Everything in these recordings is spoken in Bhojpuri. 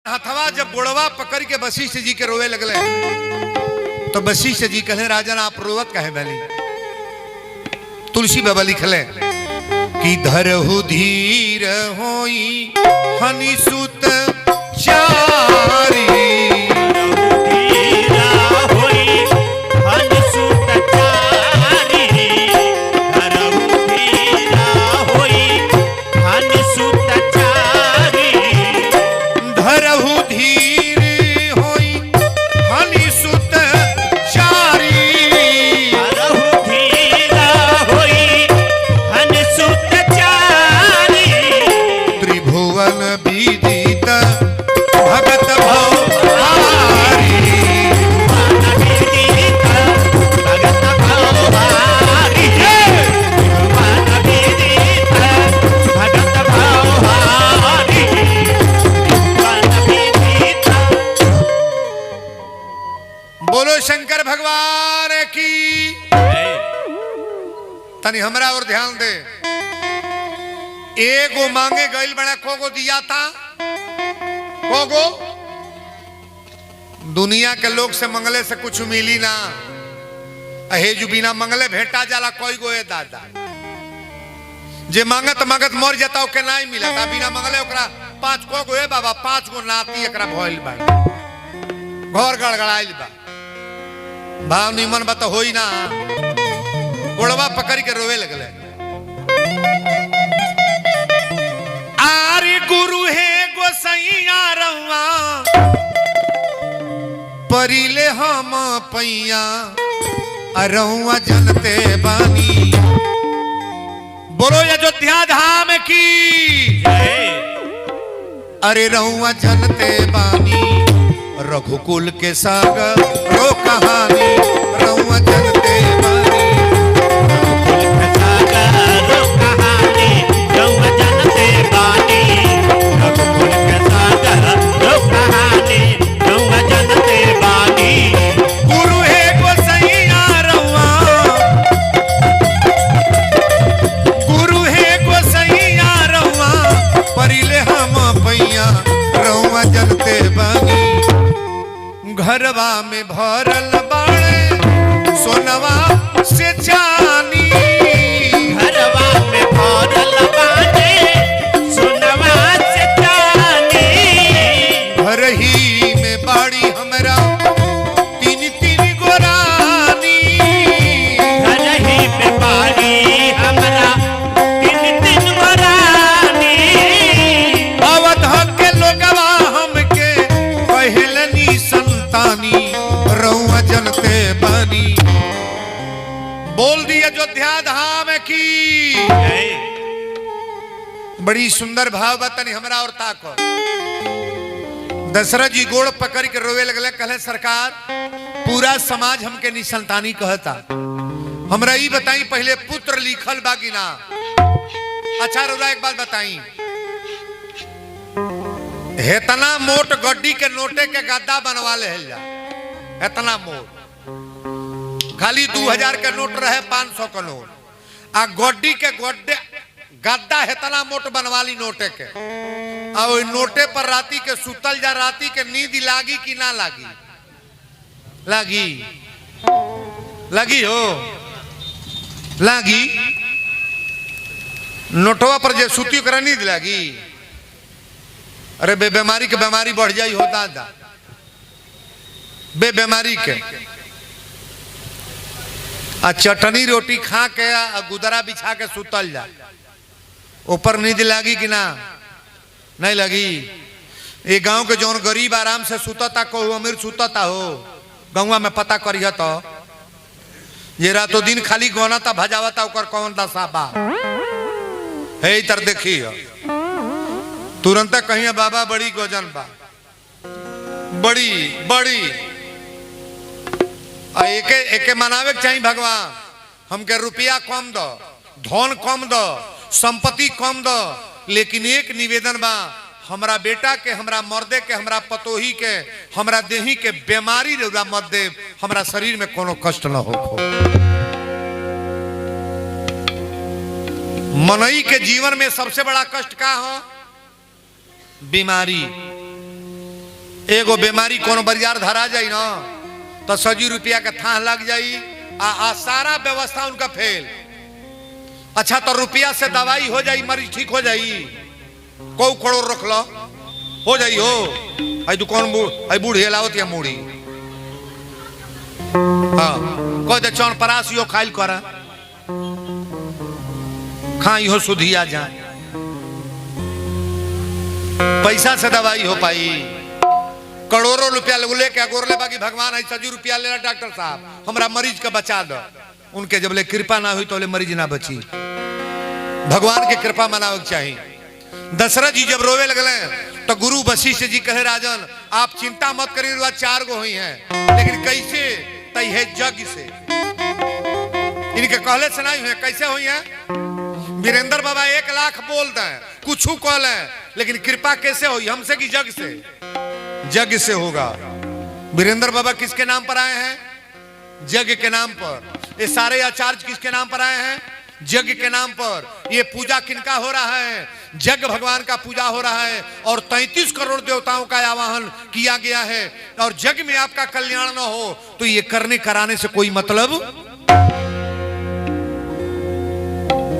हथवा जब बुढ़वा पकड़ के वशिष्ठ जी के रोवे लगले तो वशिष्ठ जी कहे राजन आप रोवत कहे भली। तुलसी बाबा लिखले कि धरहु धीर होई हनि सुत चारी शंकर भगवान की। तनी हमरा और ध्यान दे। एगो मांगे गइल बड़ा कोगो दिया था कोगो दुनिया के लोग से मंगले से कुछ मिली ना। अहेजु बिना मंगले भेंटा जाला कोई गो दादा जे मांगत मांगत मर जाता ओके नहीं मिलता। बिना मंगले ओकरा पांच कोगो ए बाबा पांच गो नाती एकरा भइल बा घर गड़गड़ाइल बा। भाव निमन बता होई ना गोड़वा पकड़ के रोवे लगले। आरे गुरु है गोसैया रहुआ परिले हम पैया अरहुआ जनते बानी। बोलो अयोध्या धाम की। अरे रहुआ जनते बानी रघुकुल के सागर रो कहानी रहुआ जनते बानी रघुकुल के सागर रो कहानी रहुआ जनते बानी रघुकुल के सागर रो कहानी रहुआ जनते बानी। गुरु है गोसैया रहुआ गुरु है गोसैया रहुआ परिले हम पैया रहुआ जनते बानी। घरवा में भरल बाड़े सोनवा से चानी घरवा में भरल बाड़े सोनवा से चानी। घर ही में बाड़ी हमरा तीन तीन गोरानी घर ही में बाड़ी हमरा तीन तीन गोरानी। अवध के लोगवा हमके पहलनी रहुआ जनते बानी। बोल दी अयोध्या धाम की। बड़ी सुंदर भाव बतनी हमरा और ताको। दशरथ जी गोड़ पकड़ के रोवे लगले कहले सरकार पूरा समाज हमके निसंतानी कहता हमरा ई बताई पहले पुत्र लिखल बा कि ना। अच्छा रोजा एक बात बताई हेतना मोट गड्डी के नोटे के गद्दा बनवा ले जा इतना मोट खाली 2000 के नोट रहे 500 का नोट आ गड्डी के गड्डे गद्दा हेतना मोट बनवा ली नोटे के आ ओई नोटे पर राती के सुतल जा राती के नींद लागी कि ना लागी लागी लगी हो लागी नोटवा पर जे सुती ओकरा नींद लागी। अरे बे बीमारी के बीमारी बढ़ जाई हो दादा बे बीमारी के आ चटनी रोटी खा के आ गुदरा बिछा के सुतल जा ऊपर नींद लागी कि ना नहीं लगी। ये गांव के जौन गरीब आराम से सुतता को अमीर सुतता हो गाँव में पता करिए तो ये रातों दिन खाली गौनाता भजावता ओकर कौन दशा बा है तर देखी तुरंत कहीं बाबा बड़ी गोजन बा बड़ी बड़ी एके एके मनावे चाहिए भगवान हमके रुपया कम दो धन कम दो संपत्ति कम दो लेकिन एक निवेदन बा हमरा बेटा के हमरा मर्दे के हमरा पतोही के हमरा देही के बीमारी रौरा मत दे हमरा शरीर में कोनो कष्ट न हो। मनई के जीवन में सबसे बड़ा कष्ट का हो बीमारी। एगो बीमारी कोनो बरियार धरा जाई ना तो 100 रुपया का थाह लग जाई आ सारा व्यवस्था उनका फेल। अच्छा तो रुपया से दवाई हो जाई, मरीज ठीक हो जाई, को करोड़ रख लो हो जाई हो। आई दुकान बूढ़ी लावत या मूढ़ी हाँ कह दे चौन परास यो खाइल करा खाई हो सुधिया जा, पैसा से दवाई हो पाई। करोड़ों रुपया लेके गोरले बाकी भगवान है 100 रुपया ले डॉक्टर साहब हमरा मरीज का बचा दो। उनके जब ले कृपा ना हुई तो ले मरीज ना बची। भगवान की कृपा मनावे चाहिए। दशरथ जी जब रोवे लगले तो गुरु वशिष्ठ जी कहे राजन आप चिंता मत करिए 4 गो हुई हैं, लेकिन कैसे तय है जग से। इनके कहले से नहीं हुए कैसे हुई है। वीरेंद्र बाबा 1 लाख बोल दें कुछ कह लें, लेकिन कृपा कैसे हुई हमसे कि जग से। जग से होगा। वीरेंद्र बाबा किसके नाम पर आए हैं? जग के नाम पर। ये सारे आचार्य किसके नाम पर आए हैं? जग के नाम पर। ये पूजा किनका हो रहा है? जग भगवान का पूजा हो रहा है और 33 करोड़ देवताओं का आवाहन किया गया है। और जग में आपका कल्याण न हो तो ये करने कराने से कोई मतलब।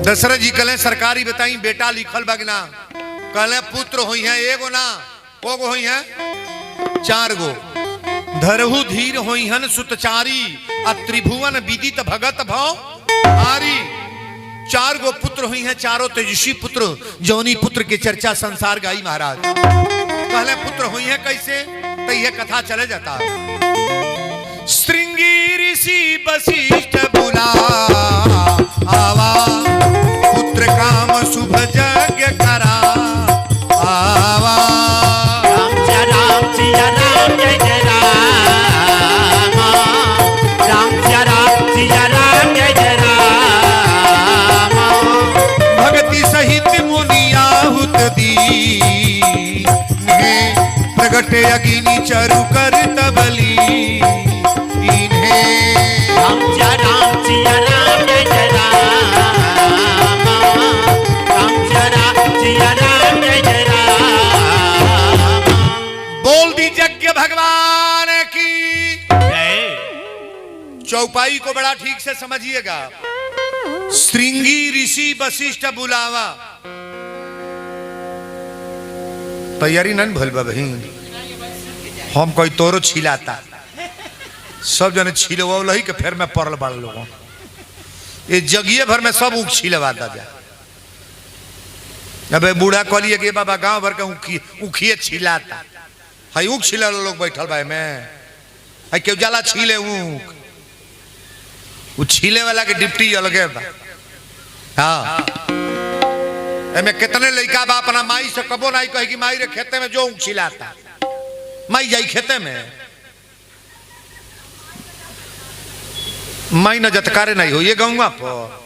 दशरथ जी कहले सरकारी बताई बेटा लिखल बगना, कहले पुत्र हुई है एगो ना को गो हुई है 4 गो। धरहु धीर हुई हन सुतचारी त्रिभुवन विदित भगत भव आरी। 4 गो पुत्र हुई हैं, चारों तेजस्वी पुत्र। जौनी पुत्र की चर्चा संसार गाई महाराज। कहले पुत्र हुई हैं कैसे तो यह कथा चले जाता। श्रृंगी ऋषि वशिष्ठ बुला आवा, पुत्र काम शुभ यज्ञ करा आवा। राम जय राम सिया राम जय जय राम, राम जय राम सिया राम जय जय राम। भक्ति सहित मुनि आहुत दी, प्रगट अग्नि चरु कर तबली इन्हें। राम जय राम सिया राम जय जय राम, राम जय राम सिया राम जय जय राम। बोल दी यज्ञ भगवान की जय। चौपाई को बड़ा ठीक से समझिएगा। श्रृंगी ऋषि वशिष्ठ बुलावा। तैयारी नहीं भल बहिन, हम कोई तोरो छिलाता सब जने छिलवा लही के फिर मैं पड़ल बाड़ लोगों ये जगिए भर में सब ऊख छिलवा दा जा। अबे बूढ़ा कहलिए कि बाबा गांव भर के ऊखिए छिलाता है। ऊख छिला लोग बैठल भाई मैं है क्यों जाला छीले ऊख। वो छीले वाला के डिप्टी अलगे बा। हाँ एमे कितने लड़का बा अपना माई से कबो नहीं कहे कि माई रे खेते में जो ऊख छिलाता, माई जाई खेते में माई न जतकारे नहीं हो ये गऊंगा पर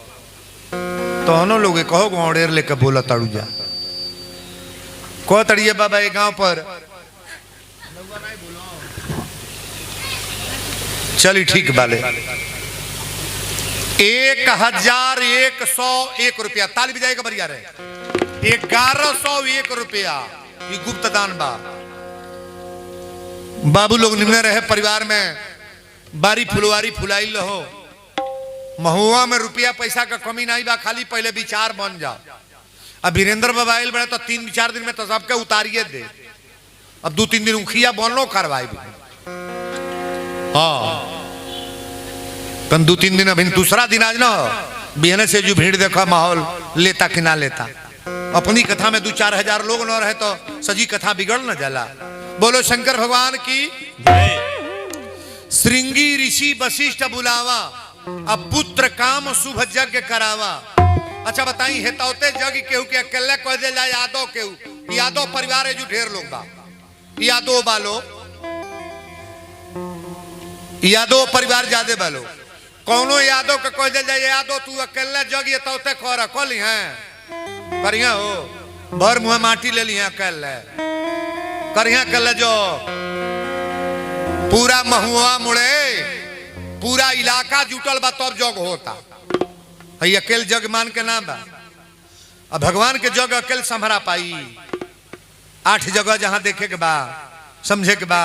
तो हनो लोग कहो गौड़ेर लेके बोला ताड़ू जा कहो तड़िए बाबा ये गांव पर चली ठीक बाले 1101 रुपया ताली बजाएगा बढ़िया रहे। 1101 रुपया ये गुप्त दान बा। बाबू लोग निम्न रहे परिवार में बारी फुलवारी फुलाई रहो। महुआ में रुपया पैसा का कमी नहीं बा, खाली पहले विचार बन जाओ। अब वीरेंद्र बाबा आयल बड़े तो 3-4 दिन में तो सबके उतारिए दे। अब 2-3 दिन उखिया बनलो करवाई भी। हाँ तन 2-3 दिन अभी दूसरा दिन आज ना बिहने से जो भीड़ देखा माहौल लेता कि ना लेता। अपनी कथा में 2-4 हजार लोग न रहे तो सजी कथा बिगड़ न जाला। बोलो शंकर भगवान की। श्रृंगी ऋषि वशिष्ठ बुलावा, अब पुत्र काम शुभ यज्ञ करावा। अच्छा बताई हेतौते जग केहू के अकेले कह दे जाए यादव केहू, यादव परिवार है जो ढेर लोग बा। यादव बालो यादव परिवार ज्यादा बालो। कौनो यादव के कह दे जाए यादव तू अकेले जग ये तौते कर कली हैं करिया हो भर मुँह माटी ले ली है अकेले करिया कल जो पूरा महुआ मुड़े पूरा इलाका जुटल बा तब जग होता है। अकेल जग मान के नाम बा। अब भगवान के जग अकेल संभरा पाई। 8 जगह जहां देखे के बा समझे के बा।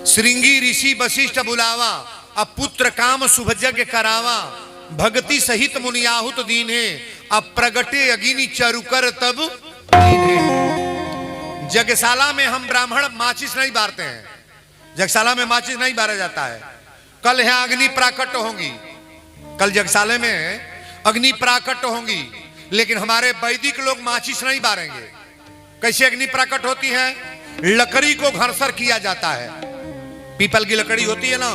श्रृंगी ऋषि वशिष्ठ बुलावा, अब पुत्र काम शुभ यज्ञ करावा, भक्ति सहित मुनियाहुत दीने, अब प्रगटे अगिनी चरुकर तब दीने। यज्ञशाला में हम ब्राह्मण माचिस नहीं बारते हैं, यज्ञशाला में माचिस नहीं बारा जाता है। कल यहाँ अग्नि प्राकट होंगी, कल यज्ञशाला में अग्नि प्राकट होंगी, लेकिन हमारे वैदिक लोग माचिस नहीं बारेंगे। कैसे अग्नि प्राकट होती है? लकड़ी को घरसर किया जाता है, पीपल की लकड़ी होती है ना,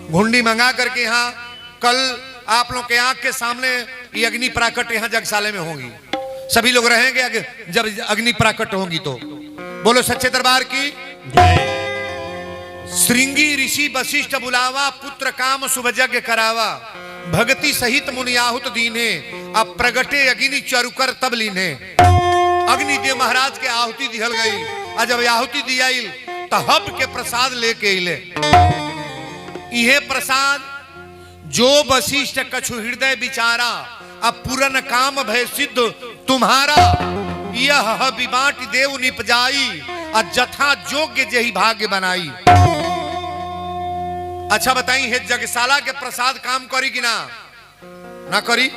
घुंडी मंगा करके यहाँ कल आप लोग के आंख के सामने ये अग्नि प्राकट यहाँ यज्ञशाला में होगी। सभी लोग रहेंगे जब अग्नि प्राकट होगी तो। बोलो सच्चे दरबार की जय। श्रृंगी ऋषि वशिष्ठ बुलावा, पुत्र काम शुभ यज्ञ करावा, भक्ति सहित मुनियाहुत दीने, अब प्रगटे अग्नि चरुकर तब लीने। अग्निदेव महाराज के आहुति दिहल गई, और जब आहुति दियाइल तो हब के प्रसाद लेके अइले। यह प्रसाद जो वशिष्ठ कछु हृदय विचारा, अब पूरन काम भय सिद्ध तुम्हारा, यह विबाट देव निपजाई, और जथा जोग्य जही भाग्य बनाई। अच्छा बताई है, यज्ञशाला के प्रसाद काम करी कि ना करी?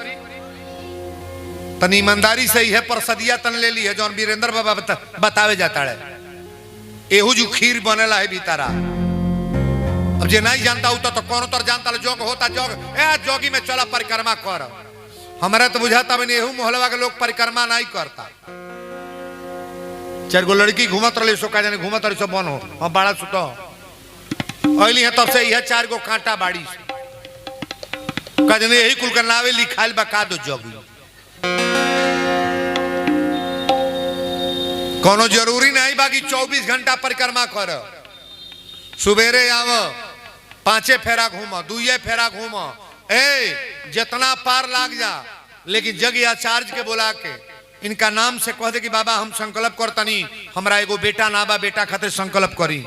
तनी ईमानदारी से ही है, प्रसदिया तन ले ली है जौन वीरेंद्र बाबा बतावे जाता है। एहू जो खीर बनेला है भीतरा, अब जे नहीं जानता होता तो कौन तर जानता जोग होता, जोग जोगी में चला परिक्रमा कर। हमारा तो बुझाता मैंने एहू मोहल्ला के लोग परिक्रमा नहीं करता। 4 गो लड़की घूमत रही, सो का जाने घूमत रही, सो बन हो हम बड़ा सुतो अली है, तब से यह 4 गो कांटा बाड़ी का जाने यही कुल का नावे लिखाइल बका दो जोगी। कोनो जरूरी नहीं बाकी 24 घंटा परिक्रमा कर। सुबेरे आव, 5 फेरा घूम, 2 फेरा घूम, जितना पार लाग जा, लेकिन जग आचार्य के बुला के इनका नाम से कह दे कि बाबा हम संकल्प करतनी, हमरा एगो बेटा ना बा, बेटा खातिर संकल्प करी।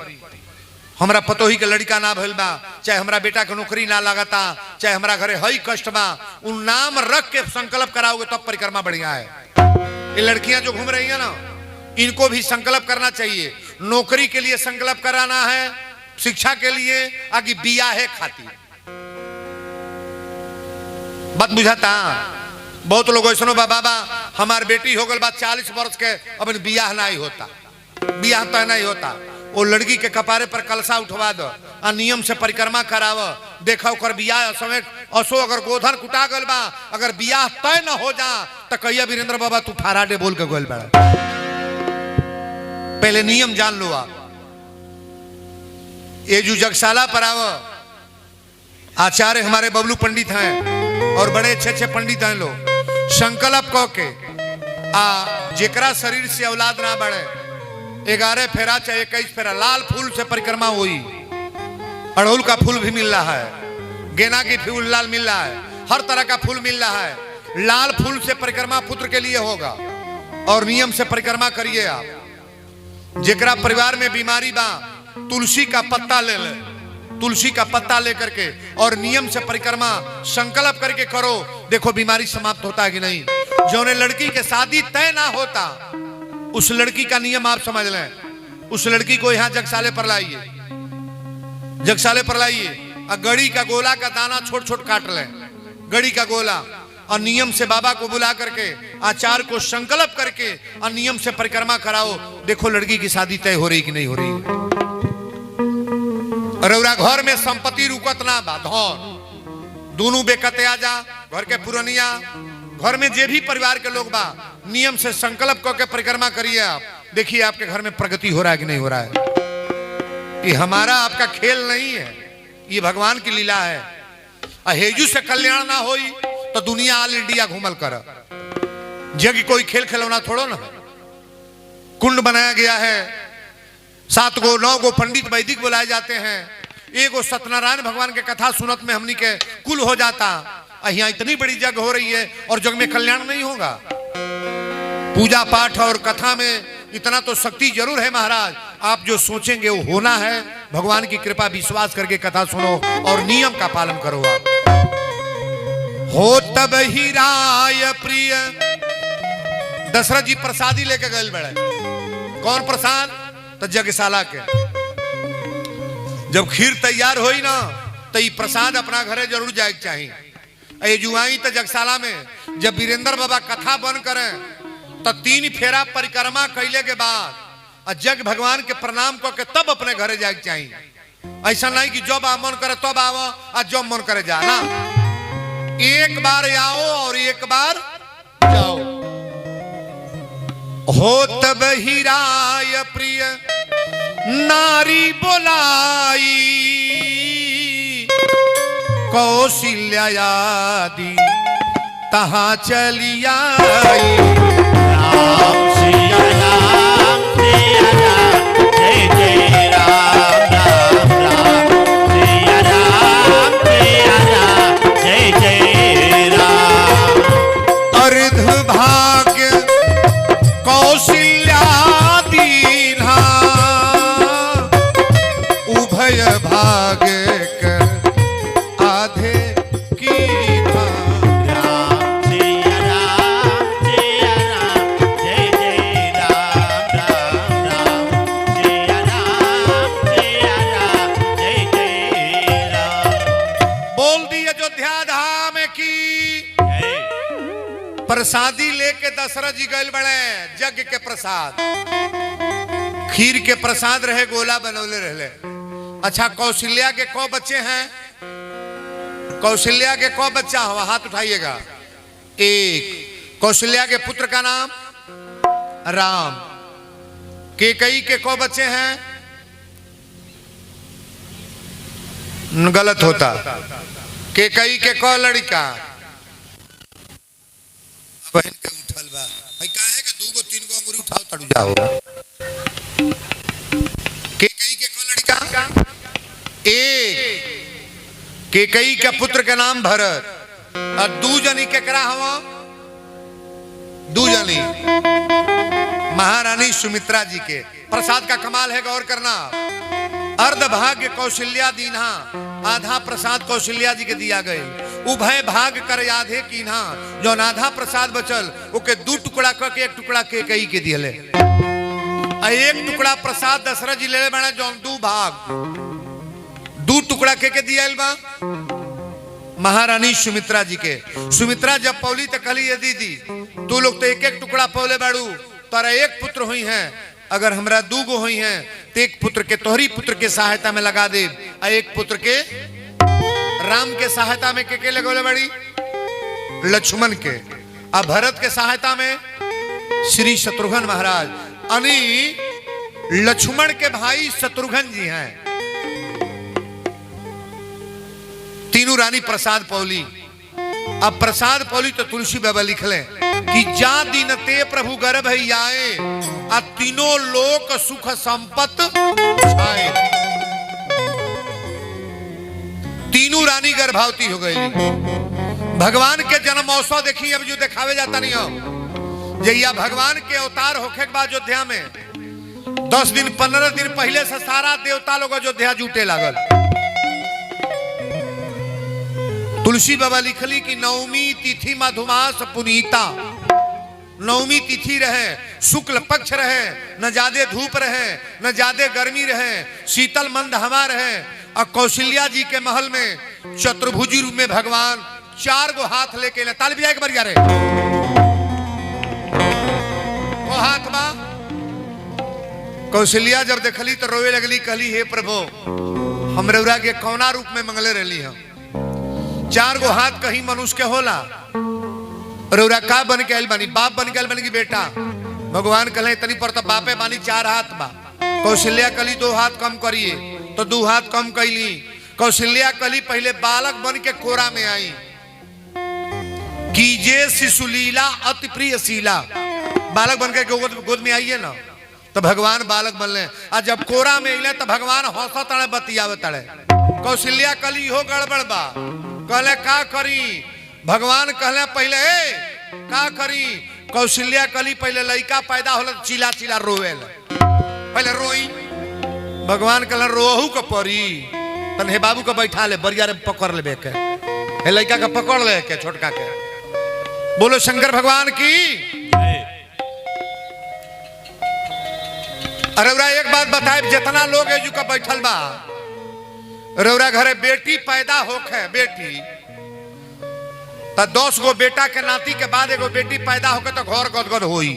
हमरा पतोही के लड़का ना भइल बा, चाहे हमरा बेटा के नौकरी ना लागता, चाहे हमरा घरे हई कष्ट बा, उन नाम रख के संकल्प कराओगे तब परिक्रमा बढ़िया है। ये लड़कियां जो घूम रही है ना, इनको भी संकल्प करना चाहिए। नौकरी के लिए संकल्प कराना है, शिक्षा के लिए, आगे बिया है खातिर। बात बुझाता? बहुत लोग ऐसा बाबा हमार बेटी हो गल बा 40 वर्ष के, अब बियाह नहीं होता, बियाह तो नहीं होता। वो लड़की के कपारे पर कलसा उठवा दो, नियम से परिक्रमा कराव, देखा ओकर बियाह समय असो अगर गोधन कुटा गल बा, अगर बियाह तय न हो जा तो कहिया वीरेंद्र बाबा तू फाराडे बोल के गोल बड़ा। पहले नियम जान लो आप। ये जो यज्ञशाला पर आओ, आचार्य हमारे बबलू पंडित हैं और बड़े अच्छे पंडित हैं लोग। संकल्प कह के जेकरा शरीर से औलाद ना बढ़े, 11 फेरा चाहे 21 फेरा लाल फूल से परिक्रमा हुई। अड़हुल का फूल भी मिल रहा है, गेना की फूल लाल मिल रहा है, हर तरह का फूल मिल रहा है। लाल फूल से परिक्रमा पुत्र के लिए होगा और नियम से परिक्रमा करिए आप। जेकरा परिवार में बीमारी बा, तुलसी का पत्ता ले ले, तुलसी का पत्ता लेकर के और नियम से परिक्रमा संकल्प करके करो, देखो बीमारी समाप्त होता है कि नहीं। जौने लड़की के शादी तय ना होता, उस लड़की का नियम आप समझ लें। उस लड़की को यहाँ जगसाले पर लाइए, जगसाले पर लाइए और गड़ी का गोला का दाना छोट छोट काट लें, गड़ी का गोला, और नियम से बाबा को बुला करके आचार्य को संकल्प करके और नियम से परिक्रमा कराओ, देखो लड़की की शादी तय हो रही कि नहीं हो रही है। रउरा घर में संपत्ति रुकत ना बा, धन दोनों बेकते आ जा, घर के पुरनिया, घर में जे भी परिवार के लोग बा, नियम से संकल्प करके परिक्रमा करिए आप, देखिए आपके घर में प्रगति हो रहा है कि नहीं हो रहा है। ये हमारा आपका खेल नहीं है, ये भगवान की लीला है। हेजू से कल्याण ना होई तो दुनिया ऑल इंडिया घूमल कर, जग कोई खेल खिलौना थोड़ो ना। कुंड बनाया गया है, 7 गो 9 गो पंडित वैदिक बुलाए जाते हैं, एगो सत्यनारायण भगवान के कथा सुनत में हमनी के कुल हो जाता। यहाँ इतनी बड़ी जग हो रही है और जग में कल्याण नहीं होगा। पूजा पाठ और कथा में इतना तो शक्ति जरूर है महाराज, आप जो सोचेंगे वो होना है। भगवान की कृपा, विश्वास करके कथा सुनो और नियम का पालन करो आप। हो तब ही राय प्रिय। दशरथ जी प्रसादी लेके गए बड़े, कौन प्रसाद? तो तो यज्ञशाला के जब खीर तैयार होई ना तो ये प्रसाद अपना घरे जरूर जाए चाहिए। जुआई तो यज्ञशाला में जब वीरेंद्र बाबा कथा बन करें तो 3 फेरा परिक्रमा कैले के बाद जग भगवान के प्रणाम करके तब अपने घरे जाए चाहिए। ऐसा नहीं कि जब मन करे तब आओ और जब मन करे जा ना, एक बार आओ और एक बार जाओ। हो तब हीराय प्रिय नारी बोलाई, कौशल्यादि तहां चली आई। राम सिया राम सिया राम जय जय राम राम राम सिया राम जय जय राम। अर्ध भाग्य कौशल्या दीन्हा, उभय भाग्य कर आधे कीन्हा। राम सिया राम जय जय राम राम राम सिया राम जय जय राम। बोल दी अयोध्या धाम की प्रसादी लेके दशरथ जी गए बड़े यज्ञ के प्रसाद, खीर के प्रसाद रहे, गोला बनौले रहले। अच्छा कौशल्या के कौ बच्चे हैं? कौशल्या के कौ बच्चा हुआ? हाथ उठाइएगा। एक। कौशल्या के पुत्र का नाम राम। केकई के कौ बच्चे हैं? गलत होता। केकई के कौ लड़का? बहन के उठल बा भाई, काहे के 2 गो 3 गो अंगुरी उठाओ तड़ू जाओ। केकई के कौ लड़का? एक। केकई के पुत्र के नाम भरत। और 2 जनी केकरा हवा? 2 जनी महारानी सुमित्रा जी के। प्रसाद का कमाल है, गौर करना। अर्ध भाग्य कौशल्या दीन्हा, आधा प्रसाद कौशल्या जी के दिया गए। उभय भाग कर आधे कीन्हा, जो आधा प्रसाद बचल ओके 2 टुकड़ा करके 1 टुकड़ा केकई के दिले। 1 टुकड़ा प्रसाद दशरथ जी ले बने, जो 2 भाग 2 टुकड़ा के दिया बा महारानी सुमित्रा जी के। सुमित्रा जब पौली तो कहली, ये दीदी तू लोग तो 1-1 टुकड़ा पौले बाड़ू, तारा 1 पुत्र हुई है, अगर हमरा 2 गो हुई हैं तो 1 पुत्र के तोहरी पुत्र के सहायता में लगा दे, और 1 पुत्र के राम के सहायता में के लगोले बड़ी? लक्ष्मण के। और भरत के सहायता में श्री शत्रुघ्न महाराज, यानी लक्ष्मण के भाई शत्रुघ्न जी हैं। तीनों रानी प्रसाद पौली। अब प्रसाद पौली तो तुलसी बाबा लिखले कि जा दिन ते प्रभु गर्भ आए, आ तीनों लोक सुख संपत छाए। तीनों रानी गर्भवती हो गई। भगवान के जन्म महोत्सव देखी, अब जो दिखावे जाता नहीं हो जैया भगवान के अवतार होखे के बाद अयोध्या में 10 दिन 15 दिन पहले से सारा देवता लोग अयोध्या जुटे लागल। तुलसी बाबा लिखली कि नवमी तिथि मधुमास पुनीता। नवमी तिथि रहे, शुक्ल पक्ष रहे, न ज्यादा धूप रहे न ज्यादा गर्मी रहे, शीतल मंद हवा रहे। और कौशल्या जी के महल में चतुर्भुजी रूप में भगवान 4 गो हाथ लेके ताली बजाए के बढ़िया रे। वो हाथ बा। कौशल्या जब देखली तो रोवे लगली, कहली हे प्रभु हम रउरा के कौना रूप में मंगले रहली हम? 4 गो हाथ कहीं मनुष्य के होला? रउरा का बन के आइल बानी? बाप बन के आइल बानी की बेटा? भगवान कहले तनी पर तो बापे बानी 4 हाथ बा। कौशल्या कहली 2 हाथ कम करिए, तो 2 हाथ कम कैली। कौशल्या कहली पहले बालक बन के कोरा में आई, कीजे शिशुलीला अति प्रिय शीला। बालक बन के गोद में आइए ना, तो भगवान बालक बनले। और जब कोरा में अइले तो भगवान हंसा तड़े बतियावे तड़े। कौशल्या कहली हो गड़बड़ बा। कहले का करी? भगवान कहले पहले का करी? कौशल्या कहली पहले लड़का पैदा होला तो चिल्ला चिल्ला रोवे, पहले रोई। भगवान कहले रोहू के परी, तन हे बाबू के बैठा ले, बरिया रे पकड़ ले के, हे लड़का के पकड़ ले के, छोटका के। बोलो शंकर भगवान की। रउरा एक बात बताए, जितना लोग एजू का बैठल बा, रउरा घरे बेटी पैदा होखे बेटी तो 10 गो बेटा के नाती के बाद एगो बेटी पैदा होके तो घर गदगद होई।